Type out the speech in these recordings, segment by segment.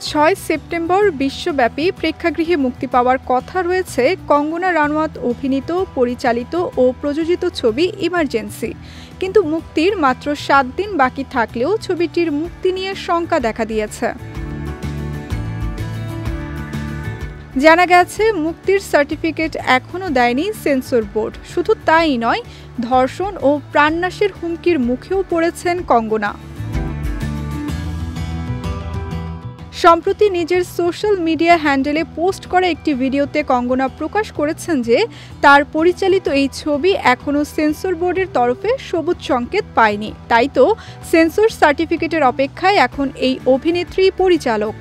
৬ September বিশ্বব্যাপী প্রেক্ষাগৃহে মুক্তি পাওয়ার কথা রয়েছে কঙ্গনা রানাওয়াত অভিনীত, পরিচালিত ও প্রযোজিত ছবি ইমার্জেন্সি। কিন্তু মুক্তির মাত্র ৭ দিন বাকি থাকলেও ছবিটির মুক্তি নিয়ে শঙ্কা দেখা দিয়েছে। জানা গেছে, মুক্তির সার্টিফিকেট এখনও দেয়নি সেন্সর বোর্ড। শুধু তাই নয়, ধর্ষণ ও প্রাণনাশের হুমকির মুখেও পড়েছেন কঙ্গনা। সম্প্রতি নিজের সোশ্যাল মিডিয়া হ্যান্ডেলে পোস্ট করা একটি ভিডিওতে কঙ্গনা প্রকাশ করেছেন যে তার পরিচালিত এই ছবি এখনও সেন্সর বোর্ডের তরফে সবুজ সংকেত পায়নি। তাই তো সেন্সর সার্টিফিকেটের অপেক্ষায় এখন এই অভিনেত্রী পরিচালক।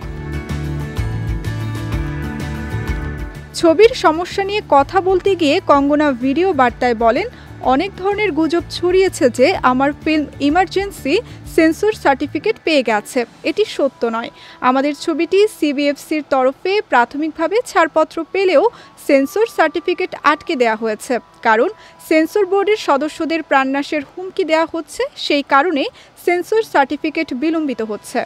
ছবির সমস্যা নিয়ে কথা বলতে গিয়ে কঙ্গনা ভিডিও বার্তায় বলেন, অনেক ধরনের গুজব ছড়িয়েছে যে আমার ফিল্ম ইমার্জেন্সি সেন্সর সার্টিফিকেট পেয়ে গেছে। এটি সত্য নয়। আমাদের ছবিটি সিবিএফসির তরফে প্রাথমিকভাবে ছাড়পত্র পেলেও সেন্সর সার্টিফিকেট আটকে দেওয়া হয়েছে। কারণ সেন্সর বোর্ডের সদস্যদের প্রাণনাশের হুমকি দেওয়া হচ্ছে, সেই কারণে সেন্সর সার্টিফিকেট বিলম্বিত হচ্ছে।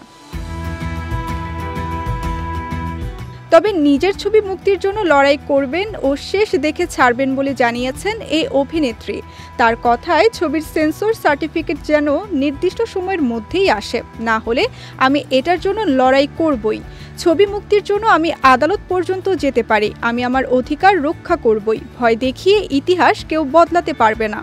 তবে নিজের ছবি মুক্তির জন্য লড়াই করবেন ও শেষ দেখে ছাড়বেন বলে জানিয়েছেন এই অভিনেত্রী। তার কথায়, ছবির সেন্সর সার্টিফিকেট যেন নির্দিষ্ট সময়ের মধ্যেই আসে, না হলে আমি এটার জন্য লড়াই করবই। ছবি মুক্তির জন্য আমি আদালত পর্যন্ত যেতে পারি। আমি আমার অধিকার রক্ষা করবই। ভয় দেখিয়ে ইতিহাস কেউ বদলাতে পারবে না।